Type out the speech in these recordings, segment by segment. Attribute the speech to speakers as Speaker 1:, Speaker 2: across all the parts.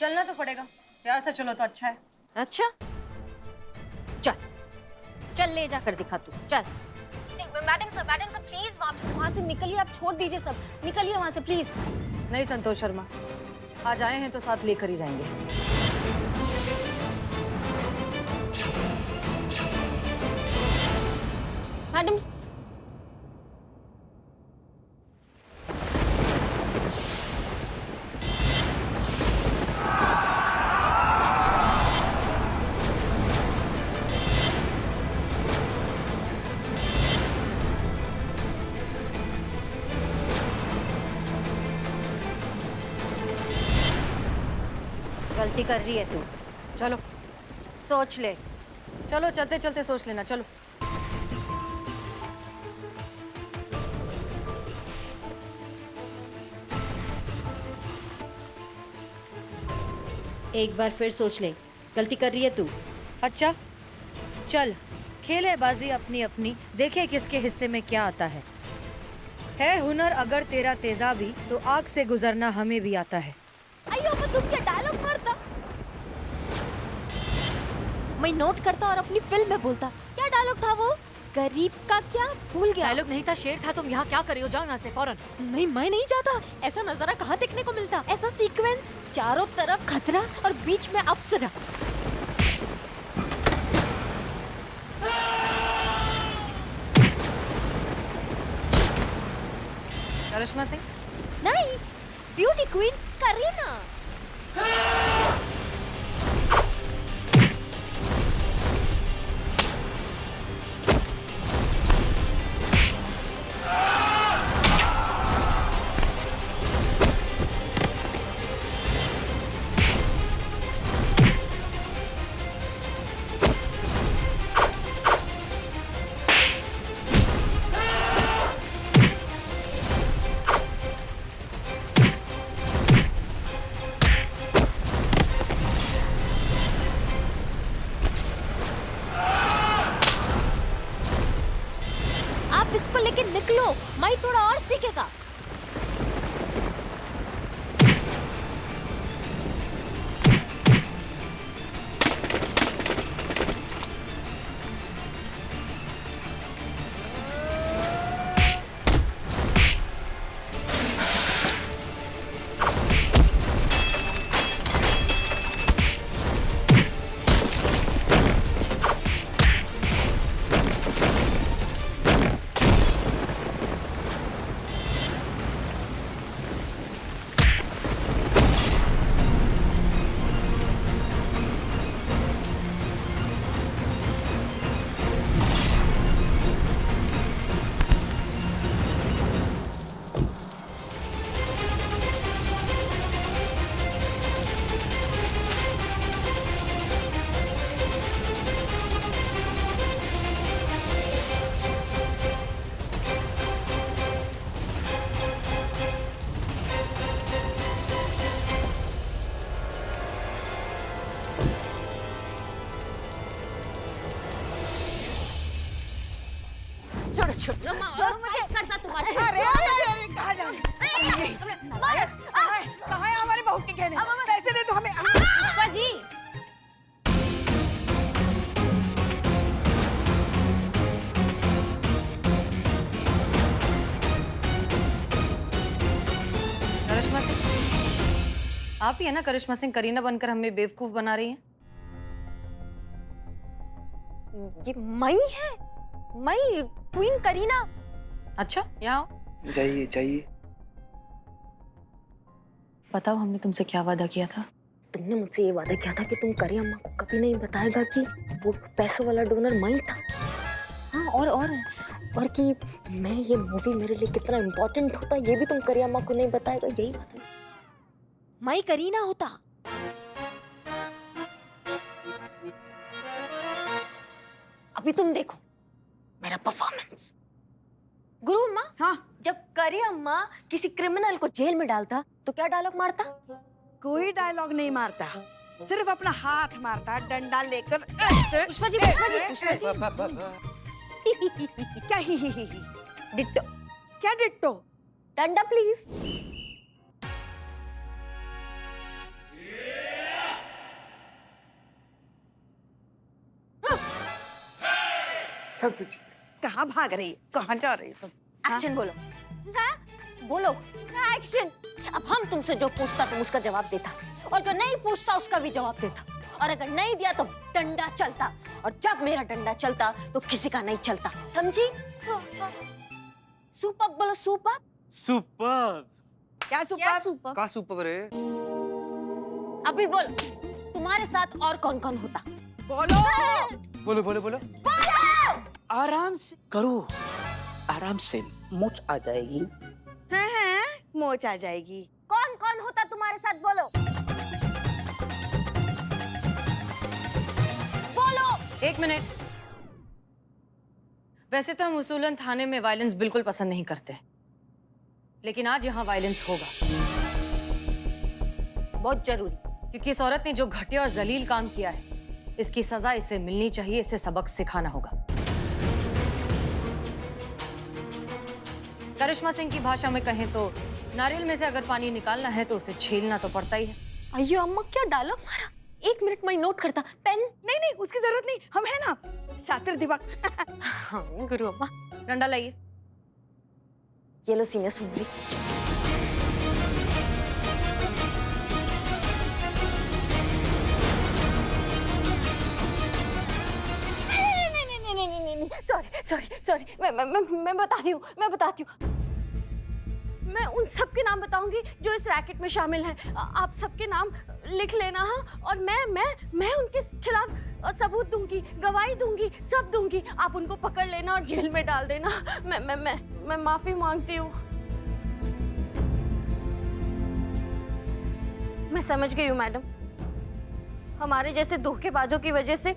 Speaker 1: चलना तो पड़ेगा, प्यार से चलो तो अच्छा है।
Speaker 2: अच्छा चल चल ले जाकर दिखा तू, चल। मैडम सर प्लीज वहां से निकलिए, आप छोड़ दीजिए, सब निकलिए वहां से प्लीज।
Speaker 1: नहीं संतोष शर्मा, आज आए हैं तो साथ लेकर ही जाएंगे।
Speaker 2: मैडम गलती कर रही है तू,
Speaker 1: चलो
Speaker 2: सोच ले।
Speaker 1: चलो, चलते चलते सोच लेना, चलो।
Speaker 2: एक बार फिर सोच ले, गलती कर रही है तू।
Speaker 1: अच्छा चल, खेले बाजी अपनी अपनी, देखे किसके हिस्से में क्या आता है हुनर अगर तेरा तेजाबी तो आग से गुजरना हमें भी आता है।
Speaker 2: अयो मैं तुम क्या डायलॉग मारता, मैं नोट करता और अपनी फिल्म में बोलता। क्या डायलॉग था वो? गरीब का क्या भूल गया।
Speaker 1: डायलॉग नहीं था, शेर था। तुम यहाँ क्या कर रही हो? जाओ यहाँ से फौरन।
Speaker 2: नहीं मैं नहीं जाता, ऐसा नजारा कहाँ देखने को मिलता। ऐसा सीक्वेंस, चारों तरफ खतरा और बीच में अप्सरा।
Speaker 1: करिश्मा सिंह?
Speaker 2: नहीं, ब्यूटी क्वीन करीना। आप इसको लेके निकलो, मैं थोड़ा और सीखेगा। छोड़ो छोड़ो, मुझे करता तुम्हारे।
Speaker 3: अरे अरे अरे अरे कहाँ जा रही कहाँ है हमारे बहू के गहने? पैसे दे दो हमें।
Speaker 2: पुष्पा जी
Speaker 1: करिश्मा सिंह, आप ही है ना करिश्मा सिंह? करीना बनकर हमें बेवकूफ बना रही हैं।
Speaker 2: ये मई है, मई क्वीन करीना।
Speaker 1: अच्छा, यहाँ आओ।
Speaker 3: जाइए जाइए।
Speaker 1: बताओ, हमने तुमसे क्या वादा किया था?
Speaker 2: तुमने मुझसे ये वादा किया था कि तुम करी अम्मा को कभी नहीं बताएगा कि वो पैसों वाला डोनर मई था। हाँ, और कि मैं ये मूवी मेरे लिए कितना इम्पोर्टेंट होता ये भी तुम करी अम्मा को नहीं बताएगा। यही बात है, मई करीना होता। अभी तुम देखो मेरा परफॉर्मेंस। गुरु अम्मा,
Speaker 3: हाँ,
Speaker 2: जब करी अम्मा किसी क्रिमिनल को जेल में डालता तो क्या डायलॉग मारता?
Speaker 3: कोई डायलॉग नहीं मारता, सिर्फ अपना हाथ मारता, डंडा लेकर।
Speaker 2: पुष्पा जी, पुष्पा जी, पुष्पा जी।
Speaker 3: क्या ही
Speaker 2: डिट्टो।
Speaker 3: क्या डिट्टो?
Speaker 2: डंडा प्लीज।
Speaker 4: सब तुझी।
Speaker 3: कहाँ भाग रही है, कहाँ जा रही है तुम? हाँ?
Speaker 2: एक्शन बोलो। हाँ बोलो एक्शन। अब हम तुमसे जो पूछता तुम उसका जवाब देता, और जो नहीं पूछता उसका भी जवाब देता, और अगर नहीं दिया तो डंडा चलता, और जब मेरा डंडा चलता तो किसी का नहीं चलता, समझी? सुपर बोलो, सुपर।
Speaker 4: सुपर।
Speaker 3: क्या सुपर?
Speaker 2: सुपर?
Speaker 4: का सुपर रे?
Speaker 2: अभी बोलो, तुम्हारे साथ और कौन कौन होता?
Speaker 3: बोलो।
Speaker 4: बोलो बोलो बोलो।
Speaker 5: आराम से करो, आराम से मोच आ जाएगी।
Speaker 3: हाँ, मोच आ जाएगी।
Speaker 2: कौन कौन होता तुम्हारे साथ, बोलो बोलो।
Speaker 1: 1 मिनट। वैसे तो हम उसूलन थाने में वायलेंस बिल्कुल पसंद नहीं करते, लेकिन आज यहाँ वायलेंस होगा
Speaker 2: बहुत जरूरी,
Speaker 1: क्योंकि इस औरत ने जो घटिया और जलील काम किया है, इसकी सजा इसे मिलनी चाहिए। इसे सबक सिखाना होगा। करिश्मा सिंह की भाषा में कहें तो नारियल में से अगर पानी निकालना है तो उसे छीलना तो पड़ता ही है।
Speaker 2: अयो अम्मा क्या डायलॉग मारा। 1 मिनट में नोट करता। पेन?
Speaker 3: नहीं नहीं, उसकी जरूरत नहीं, हम है ना शातिर दिमाग।
Speaker 2: हाँ गुरु अम्मा।
Speaker 1: डंडा लाइए।
Speaker 2: ये लो सीनियर सुंदरी। सॉरी मैं बताती हूँ। मैं उन सब के नाम बताऊंगी जो इस रैकेट में शामिल हैं। आप सबके नाम लिख लेना। हाँ, और मैं उनके खिलाफ सबूत दूंगी, गवाही दूंगी, सब दूंगी। आप उनको पकड़ लेना और जेल में डाल देना। मैं माफी मांगती हूँ। मैं समझ गई हूँ मैडम, हमारे जैसे धोखेबाजों की वजह से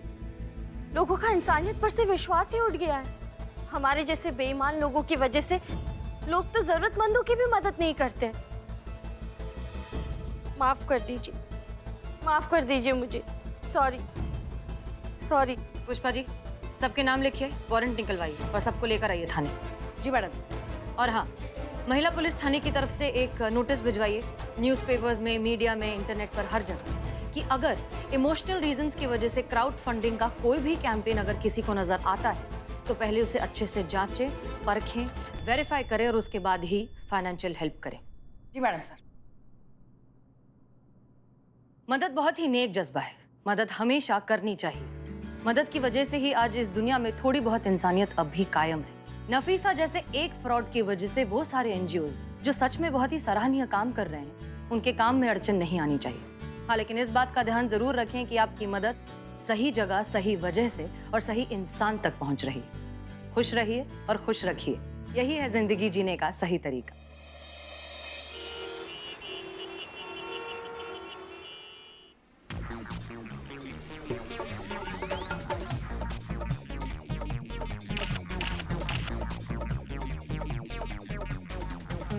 Speaker 2: लोगों का इंसानियत पर से विश्वास ही उठ गया है। हमारे जैसे बेईमान लोगों की वजह से लोग तो जरूरतमंदों की भी मदद नहीं करते। माफ कर दीजिए मुझे। सॉरी।
Speaker 1: पुष्पा जी, सबके नाम लिखिए, वारंट निकलवाइए और सबको लेकर आइए थाने।
Speaker 3: जी मैडम।
Speaker 1: और हाँ, महिला पुलिस थाने की तरफ से एक नोटिस भिजवाइए न्यूज़पेपर्स में, मीडिया में, इंटरनेट पर, हर जगह, कि अगर इमोशनल रीजंस की वजह से क्राउड फंडिंग का कोई भी कैंपेन अगर किसी को नजर आता है तो पहले उसे अच्छे से जांचें, परखें, वेरीफाई करें और उसके बाद ही फाइनेंशियल हेल्प करें।
Speaker 3: जी मैडम सर।
Speaker 1: मदद बहुत ही नेक जज्बा है, मदद हमेशा करनी चाहिए। मदद की वजह से ही आज इस दुनिया में थोड़ी बहुत इंसानियत अब भी कायम है। नफीसा जैसे एक फ्रॉड की वजह से वो सारे एनजीओज जो सच में बहुत ही सराहनीय काम कर रहे हैं, उनके काम में अड़चन नहीं आनी चाहिए। हाँ, लेकिन इस बात का ध्यान जरूर रखें कि आपकी मदद सही जगह, सही वजह से और सही इंसान तक पहुंच रही है। खुश रहिए और खुश रखिए, यही है जिंदगी जीने का सही तरीका।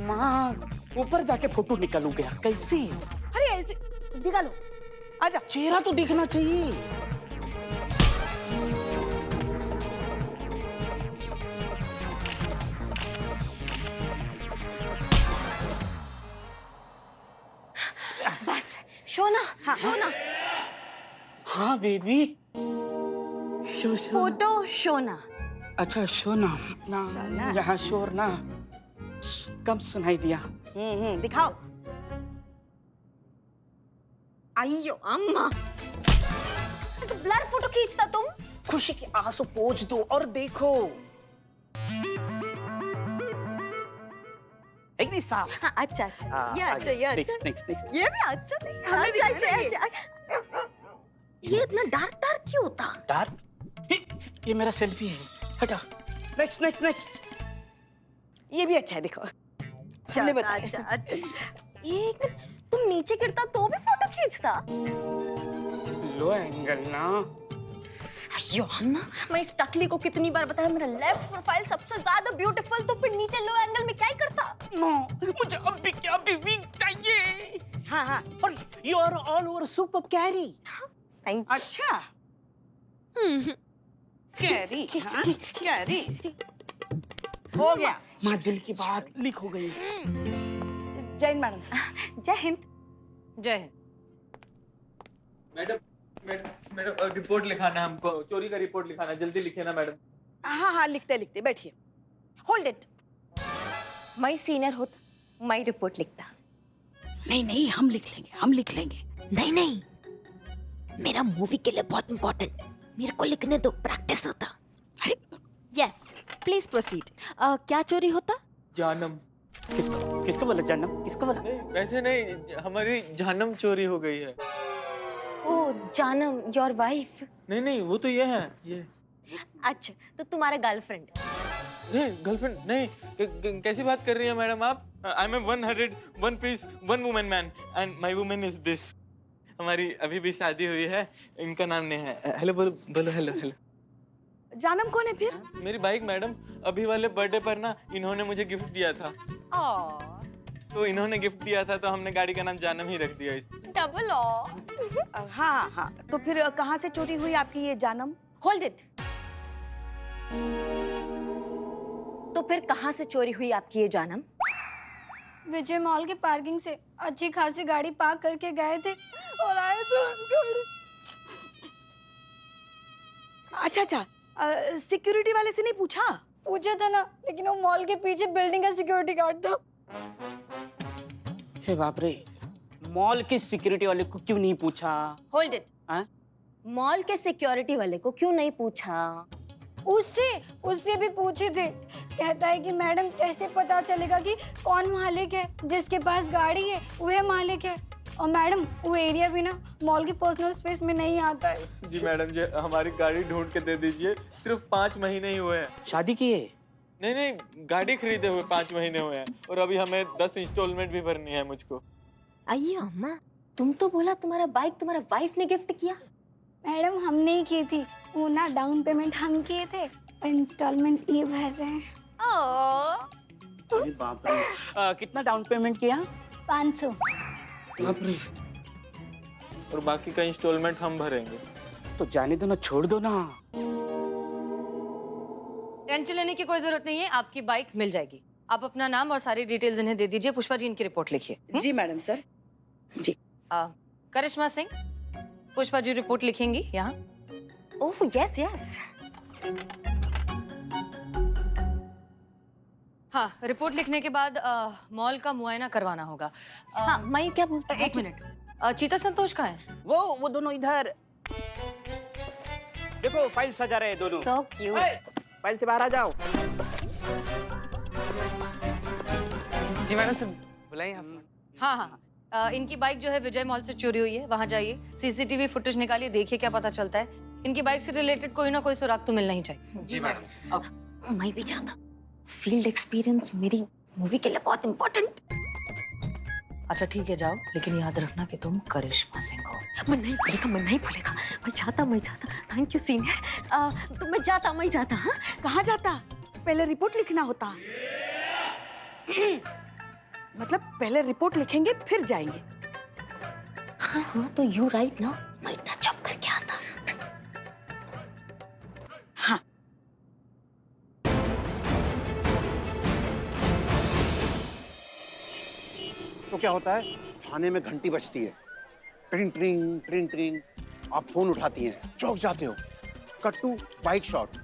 Speaker 5: माँ ऊपर जाके फोटो निकालू गया कैसे?
Speaker 3: अरे ऐसे दिखा लो, आजा।
Speaker 5: चेहरा तो दिखना चाहिए।
Speaker 2: बस शोना। शोना।
Speaker 5: हाँ बेबी।
Speaker 2: फोटो शोना।
Speaker 5: अच्छा शोना ना,
Speaker 3: शोना।
Speaker 5: यहाँ शोर ना कम सुनाई दिया।
Speaker 3: दिखाओ।
Speaker 2: अयो अम्मा, ब्लर फोटो खींचता तुम?
Speaker 5: खुशी के आंसू पोंछ दो और देखो। एक नहीं साफ।
Speaker 2: हाँ, अच्छा ये अच्छा, ये अच्छा,
Speaker 5: नेक्स्ट
Speaker 2: ये भी अच्छा नहीं। अच्छा। ये इतना डार्क क्यों होता?
Speaker 5: डार्क? ये मेरा सेल्फी है, हटा। नेक्स्ट।
Speaker 3: ये भी अच्छा है, देखो। हमने बताया।
Speaker 2: अच्छा। ये तुम नीचे गिरता तो भी फोटो खींचता?
Speaker 5: लो एंगल ना।
Speaker 2: अयो अम्मा, मैं इस टकली को कितनी बार बताया मेरा लेफ्ट प्रोफाइल सबसे ज्यादा ब्यूटीफुल, तो फिर नीचे लो एंगल में क्या ही करता?
Speaker 5: नो, मुझे अब भी क्या बीवी चाहिए।
Speaker 3: हाँ।
Speaker 5: और you are all over super carry.
Speaker 3: अच्छा। कैरी, हाँ, कैरी। हो गया।
Speaker 5: माँ दिल की बात लीक हो गई।
Speaker 3: जय हिंद मैडम सर।
Speaker 2: जय हिंद।
Speaker 1: जय हिंद।
Speaker 4: मैडम रिपोर्ट लिखाना है हमको, चोरी का रिपोर्ट लिखाना, जल्दी लिखिए ना मैडम।
Speaker 3: हाँ हाँ लिखते लिखते बैठिए।
Speaker 2: Hold it. मैं सीनियर होता मैं रिपोर्ट लिखता।
Speaker 5: नहीं नहीं, हम लिख लेंगे, हम लिख लेंगे।
Speaker 2: नहीं नहीं, मेरा मूवी के लिए बहुत इंपॉर्टेंट, मेरे को लिखने दो, प्रैक्टिस होता।
Speaker 5: अरे
Speaker 2: यस प्लीज प्रोसीड। क्या चोरी होता?
Speaker 4: जानम।
Speaker 5: किसको बोला जानम? किसको बोला?
Speaker 4: नहीं वैसे नहीं, हमारी जानम चोरी हो गई है।
Speaker 2: ओ जानम, योर वाइफ।
Speaker 4: नहीं नहीं, वो तो ये है ये।
Speaker 2: अच्छा तो तुम्हारा गर्लफ्रेंड?
Speaker 4: नहीं गर्लफ्रेंड नहीं। कैसी बात कर रही है मैडम आप? I am 101 piece 1 woman man and my woman is this. हमारी अभी भी शादी हुई है, इनका नाम नहीं है। हेलो बोलो बोलो, हेलो हेलो।
Speaker 3: जानम कौन है फिर?
Speaker 4: मेरी बाइक मैडम, अभी वाले बर्थडे पर ना इन्होंने मुझे गिफ्ट दिया था। तो इन्होंने गिफ्ट दिया था तो हमने गाड़ी का नाम जानम ही रख दिया। इस
Speaker 2: डबल
Speaker 3: हाँ हाँ हाँ, तो फिर कहाँ से चोरी हुई आपकी ये जानम?
Speaker 2: Hold it. तो फिर कहाँ से चोरी हुई आपकी ये जानम?
Speaker 6: विजय मॉल के पार्किंग से अच्छी खासी गाड़ी पार्क करके गए थे और आए तो गाड़ी।
Speaker 3: अच्छा अच्छा, सिक्योरिटी वाले से नहीं पूछा?
Speaker 6: पूछा था ना, लेकिन वो मॉल के पीछे बिल्डिंग का सिक्योरिटी गार्ड था।
Speaker 5: हे बाप रे, मॉल के सिक्योरिटी वाले को क्यों नहीं पूछा?
Speaker 2: Hold it.
Speaker 5: हाँ?
Speaker 2: मॉल के सिक्योरिटी वाले को क्यों नहीं पूछा?
Speaker 6: उससे भी पूछे थे। कहता है कि मैडम कैसे पता चलेगा कि कौन मालिक है, जिसके पास गाड़ी है वह मालिक है। और मैडम वो एरिया भी ना मॉल के पर्सनल स्पेस में नहीं आता है।
Speaker 4: जी मैडम जी, हमारी गाड़ी ढूंढ के दे दीजिए। सिर्फ 5 महीने ही हुए हैं।
Speaker 5: शादी की है?
Speaker 4: नहीं नहीं, गाड़ी खरीदे हुए 5 महीने हुए हैं और अभी हमें 10 इंस्टॉलमेंट भी भरनी है मुझको।
Speaker 2: आइए अम्मा, तुम तो बोला तुम्हारा बाइक तुम्हारा वाइफ ने गिफ्ट किया।
Speaker 6: मैडम हम नहीं की थी, वो ना डाउन पेमेंट हम किए थे, इंस्टॉलमेंट ये भर रहे हैं।
Speaker 5: अरे बाप रे, कितना डाउन पेमेंट किया?
Speaker 6: 500।
Speaker 4: बाप रे। और बाकी का इंस्टॉलमेंट हम भरेंगे।
Speaker 5: तो जाने दो ना, छोड़ दो ना।
Speaker 1: टेंशन लेने की कोई जरूरत नहीं है, आपकी बाइक मिल जाएगी। आप अपना नाम और सारी डिटेल्स इन्हें दे दीजिए। पुष्पा जी इनकी रिपोर्ट लिखिए।
Speaker 3: जी मैडम सर। जी।
Speaker 1: करिश्मा सिंह, पुष्पा जी रिपोर्ट लिखेंगी यहाँ।
Speaker 2: Oh yes yes.
Speaker 1: हाँ, रिपोर्ट लिखने के बाद मॉल का मुआयना करवाना होगा।
Speaker 2: हाँ मैं क्या बोलता हूँ?
Speaker 1: एक मिनट, चीता संतोष कहाँ है?
Speaker 5: वो दोनों इधर देखो, फाइल सजा रहे हैं दोनों।
Speaker 2: So cute।
Speaker 5: फाइल से बाहर आ जाओ।
Speaker 4: जी मैडम से बुलाइए आप।
Speaker 1: हाँ हाँ हाँ, इनकी बाइक जो है विजय मॉल से चोरी हुई है, वहाँ जाइए, सीसीटीवी फुटेज निकालिए, देखिए क्या पता चलता है। इनकी बाइक से रिलेटेड कोई ना कोई सुराग तो मिलना ही चाहिए।
Speaker 4: जी मैडम।
Speaker 2: मैं भी चाहता, फील्ड एक्सपीरियंस मेरी मूवी के लिए बहुत इम्पोर्टेंट।
Speaker 1: अच्छा ठीक है, जाओ, लेकिन याद रखना कि तुम करिश्मा सिंह हो।
Speaker 2: मैं नहीं भूलेगा, मैं नहीं भूलेगा। मैं चाहता। Thank you senior. तो मैं जाता। हाँ
Speaker 3: कहाँ जाता? पहले रिपोर्ट लिखना होता। मतलब पहले रिपोर्ट लिखेंगे फिर जाएंगे।
Speaker 2: हाँ तो यू राइट ना, मैं टच अप करके आता।
Speaker 3: हाँ।
Speaker 7: तो क्या होता है, थाने में घंटी बजती है, ट्रिंग ट्रिंग ट्रिंग ट्रिंग, आप फोन उठाती हैं, चौंक जाते हो। कट्टू बाइक शॉट,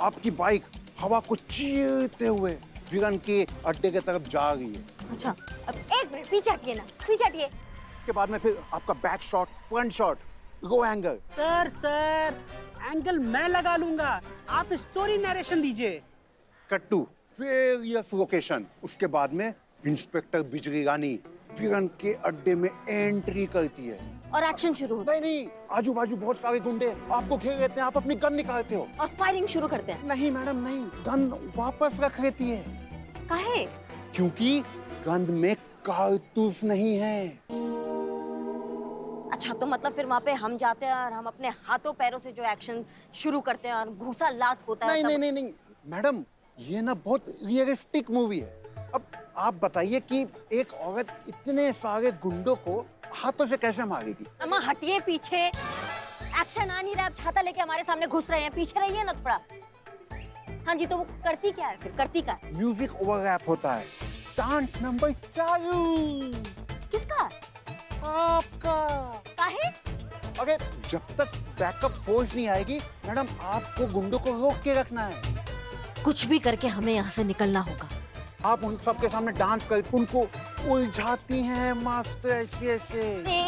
Speaker 7: आपकी बाइक हवा को चीरते हुए विगन के अड्डे की तरफ जा रही है।
Speaker 2: अच्छा अब एक मिनट पीछे हटिए ना, पीछे हटिए।
Speaker 7: उसके बाद में फिर आपका बैक शॉट, फ्रंट शॉट, गो एंगल।
Speaker 8: सर एंगल मैं लगा लूंगा, आप स्टोरी नरेशन दीजिए।
Speaker 7: कट्टू वेरियस लोकेशन। उसके बाद में इंस्पेक्टर बिजली रानी विगन के अड्डे में एंट्री करती है
Speaker 2: और एक्शन शुरू होता
Speaker 7: नहीं, आजू बाजू बहुत सारे गुंडे आपको घेर लेते हैं, आप अपनी गन निकालते हो।
Speaker 2: है और फायरिंग शुरू करते हैं।
Speaker 7: नहीं मैडम नहीं, गन वापस रख लेती है,
Speaker 2: काहे?
Speaker 7: क्योंकि गन में कारतूस नहीं है।
Speaker 2: अच्छा तो मतलब फिर वहाँ पे हम जाते हैं और हम अपने हाथों पैरों से जो एक्शन शुरू करते हैं और घूसा लात होता है।
Speaker 7: नहीं मैडम, ये ना बहुत रियलिस्टिक मूवी है। अब आप बताइए कि एक औरत इतने सारे गुंडों को हाथों से कैसे मारेगी?
Speaker 2: अम्मा हटिए पीछे, एक्शन आ नहीं रहा, आप छाता लेके हमारे सामने घुस रहे हैं, पीछे रहिए ना थोड़ा। हाँ जी, तो वो करती क्या है फिर, करती क्या?
Speaker 7: म्यूजिक ओवरलैप होता है, डांस नंबर चालू।
Speaker 2: किसका?
Speaker 7: आपका।
Speaker 2: काहे?
Speaker 7: अरे जब तक बैकअप फोर्स नहीं आएगी मैडम, आपको गुंडों को रोक के रखना है।
Speaker 2: कुछ भी करके हमें यहाँ से निकलना होगा।
Speaker 7: आप उन सबके सामने डांस करके उनको उलझाती हैं मास्टर ऐसे ऐसे।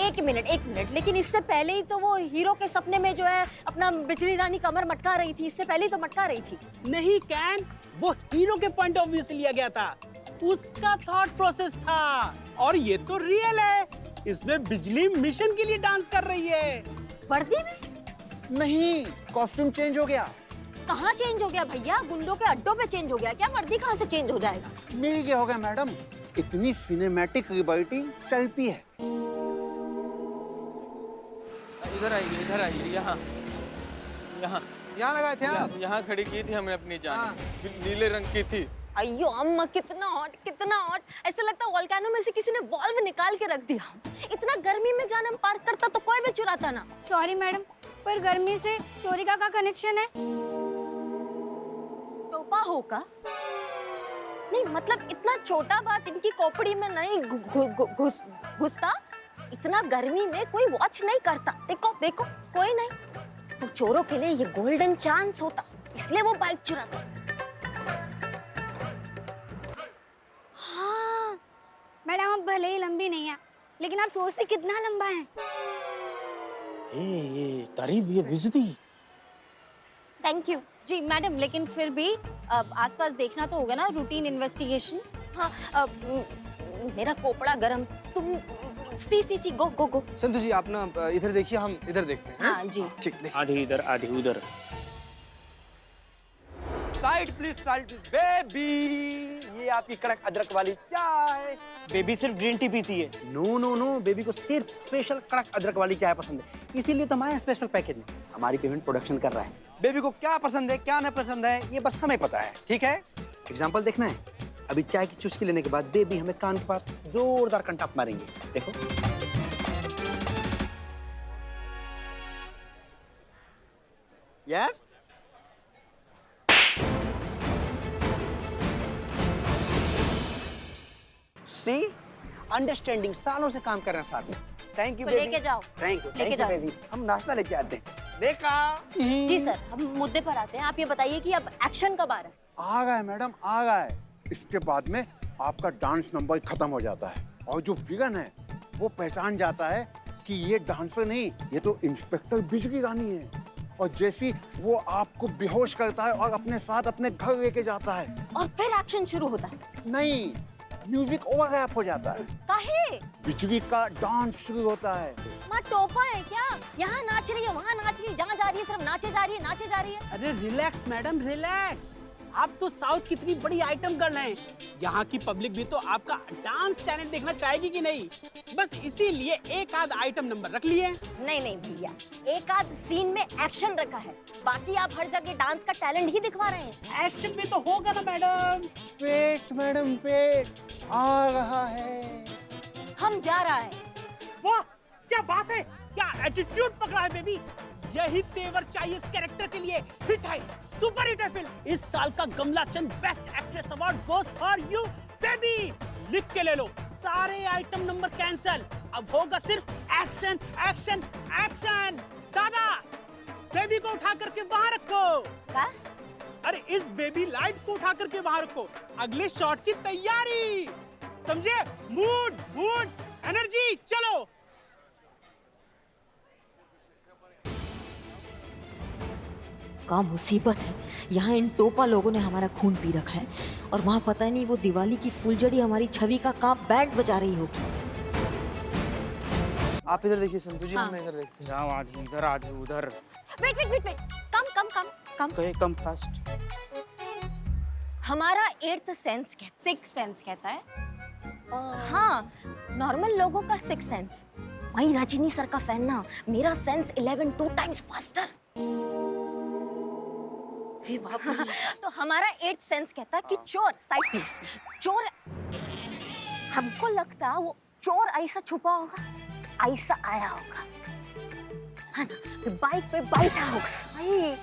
Speaker 2: एक मिनट, लेकिन इससे पहले ही तो वो हीरो के सपने में जो है अपना बिजली रानी कमर मटका रही थी, इससे पहले ही तो मटका रही थी।
Speaker 8: नहीं कैन, वो हीरो के पॉइंट ऑफ व्यू से लिया गया था, उसका थॉट प्रोसेस था। और ये तो रियल है, इसमें बिजली मिशन के लिए डांस कर रही है।
Speaker 2: वर्दी में?
Speaker 7: नहीं, कॉस्ट्यूम चेंज हो गया।
Speaker 2: कहाँ चेंज हो गया भैया? गुंडों के अड्डों पे चेंज हो गया क्या? वर्दी कहाँ से चेंज हो जाएगा?
Speaker 7: मिल गया होगा मैडम, इतनी सिनेमैटिक लिबर्टी चलती है।
Speaker 4: इधर आइए, यहाँ यहाँ
Speaker 9: यहाँ लगाए थे आप?
Speaker 4: यहाँ खड़ी की थी हमने अपनी जान, नीले रंग की थी।
Speaker 2: अयो अम्मा, कितना हॉट। ऐसा लगता है वोल्केनो में से किसी ने वॉल्व निकाल के रख दिया। इतना गर्मी में जान हम पार्क करता तो कोई भी चुराता ना।
Speaker 6: सॉरी मैडम, पर गर्मी से चोरी का कनेक्शन है?
Speaker 2: टोपा होगा? नहीं मतलब इतना छोटा बात इनकी खोपड़ी में नहीं घुसता। इतना गर्मी में कोई वॉच नहीं करता। देखो कोई नहीं। तो चोरों के लिए ये गोल्डन चांस होता, इसलिए वो बाइक चुराते।
Speaker 6: हाँ मैडम, आप भले ही लंबी नहीं है, लेकिन आप सोचते कितना लंबा है।
Speaker 5: ये तारीफ, ये बेइज्जती।
Speaker 2: Thank you.
Speaker 10: जी मैडम, लेकिन फिर भी आसपास देखना तो होगा ना, रूटीन इन्वेस्टिगेशन।
Speaker 2: हाँ मेरा कोपड़ा गरम। तुम सी गो।
Speaker 9: संतु जी आप ना इधर देखिए, हम इधर देखते हैं।
Speaker 10: हाँ जी।
Speaker 9: ठीक, देखिए।
Speaker 5: आधी इधर आधी उधर।
Speaker 9: साइड प्लीज, साइड बेबी, ये आपकी कड़क अदरक वाली चाय।
Speaker 8: बेबी सिर्फ ग्रीन टी पीती है।
Speaker 9: नो, बेबी को सिर्फ स्पेशल कड़क अदरक वाली चाय पसंद है, इसीलिए तो हमारे स्पेशल पैकेज में हमारी पेमेंट प्रोडक्शन कर रहा है। बेबी को क्या पसंद है क्या नहीं पसंद है ये बस हमें पता है, ठीक है? एग्जाम्पल देखना है? अभी चाय की चुस्की लेने के बाद बेबी हमें कान के पास जोरदार कंटाप मारेंगे, देखो। यस, सी अंडरस्टैंडिंग, सालों से काम कर रहे हैं साथ में। थैंक यू
Speaker 2: तो लेके जाओ।
Speaker 9: थैंक यू
Speaker 2: लेके जाओ।
Speaker 9: बेबी, हम नाश्ता लेके आते हैं। देखा?
Speaker 2: जी सर, हम मुद्दे पर आते हैं। आप ये बताइए कि अब एक्शन कब आ रहा है?
Speaker 7: आ गए मैडम, आ गए। इसके बाद में आपका डांस नंबर खत्म हो जाता है और जो विलन है वो पहचान जाता है कि ये डांसर नहीं, ये तो इंस्पेक्टर बिजली रानी है। और जैसी वो आपको बेहोश करता है और अपने साथ अपने घर लेके जाता है।
Speaker 2: और फिर एक्शन शुरू होता है?
Speaker 7: नहीं, म्यूजिक ओवरलैप हो जाता है,
Speaker 2: काहे?
Speaker 7: बिजली का डांस शुरू होता है।
Speaker 2: माँ टोपा है क्या? यहाँ नाच रही है, वहाँ नाच रही है, जहाँ जा रही है सिर्फ नाचे जा रही है।
Speaker 8: अरे रिलैक्स मैडम, रिलैक्स। आप तो साउथ की इतनी बड़ी आइटम गर्ल हैं। यहाँ की पब्लिक भी तो आपका डांस टैलेंट देखना चाहेगी कि नहीं? बस इसीलिए एक आध आइटम नंबर रख लिए।
Speaker 2: नहीं भैया, एक आध सीन में एक्शन रखा है, बाकी आप हर जगह डांस का टैलेंट ही दिखवा रहे हैं।
Speaker 8: एक्शन में तो होगा ना मैडम।
Speaker 7: पेट मैडम, पेट आ रहा है।
Speaker 2: हम जा रहा है।
Speaker 8: वाह क्या बात है, क्या एटीट्यूड पकड़ा है बेबी। यही तेवर चाहिए इस कैरेक्टर के लिए। हिट है, सुपर हिट है फिल्म। इस साल का गमला चंद best actress award goes for you baby. लिख के ले लो, सारे आइटम नंबर कैंसिल। अब होगा सिर्फ एक्शन एक्शन एक्शन। दादा, बेबी को उठा करके वहां रखो।
Speaker 2: क्या?
Speaker 8: अरे इस बेबी लाइट को उठा करके वहां रखो, अगले शॉट की तैयारी। समझे? मूड एनर्जी, चलो।
Speaker 2: क्या मुसीबत है, यहाँ इन टोपा लोगों ने हमारा खून पी रखा है और वहाँ पता नहीं वो दिवाली की फुलझड़ी हमारी छवि का कहाँ बैंड बजा रही होगी।
Speaker 9: आप इधर देखिए संतु जी,
Speaker 2: हाँ।
Speaker 9: हम इधर देखते हैं।
Speaker 5: जाओ आधी इधर आधी उधर।
Speaker 2: Wait, come.
Speaker 5: Come fast.
Speaker 2: हमारा 8th सेंस
Speaker 10: सिक्स सेंस कहता है।
Speaker 2: हाँ, नॉर्मल लोगों का 6 सेंस। वही रजनी सर का फैन ना, मेरा सेंस 11 2 टाइम्स फास्टर। तो हमारा 8th सेंस कहता है कि चोर, साइड प्लीज, चोर। हमको लगता वो चोर ऐसा छुपा होगा, ऐसा आया होगा, है ना? बाइक पे बैठा होगा। भाई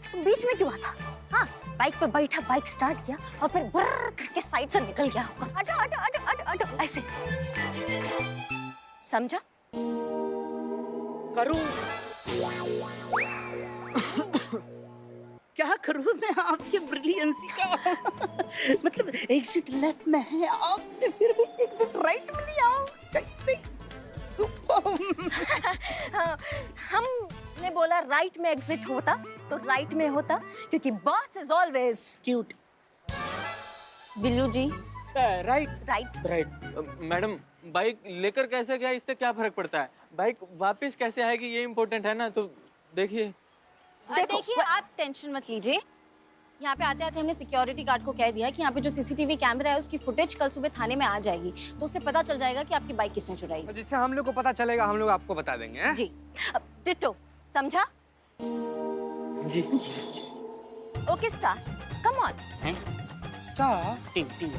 Speaker 2: तो बीच में क्यों आता? हाँ, बाइक पे बैठा, बाइक स्टार्ट किया और फिर ब्रर करके साइड से निकल गया होगा। अटो ऐसे। समझा?
Speaker 8: करूं? क्या करूं मैं आपके ब्रिलियंसी का? मतलब एग्जिट लेफ्ट में है आपने, फिर भी एग्जिट राइट में लिया। कैसे? सुपर।
Speaker 10: हमने बोला राइट में एग्जिट होता तो राइट में होता, क्योंकि boss is always
Speaker 8: cute.
Speaker 10: Billu ji
Speaker 8: right
Speaker 10: right.
Speaker 4: Right. Madam bike लेकर कैसे गया, इससे क्या फर्क पड़ता है? बाइक वापस कैसे आएगी ये इम्पोर्टेंट है ना। तो देखिए
Speaker 10: देखिए आप टेंशन मत लीजिए, यहाँ पे आते आते हमने सिक्योरिटी गार्ड को कह दिया कि यहाँ पे जो सीसीटीवी कैमरा है उसकी फुटेज कल सुबह थाने में आ जाएगी, तो उससे पता चल जाएगा कि आपकी बाइक किसने चुराई।
Speaker 9: जिससे हम लोग को पता चलेगा, हम लोग आपको बता देंगे, हैं?
Speaker 10: जी टिट्टो, समझा?
Speaker 4: जी।
Speaker 10: Okay star, come on.
Speaker 9: Star
Speaker 8: टिंग टिंग।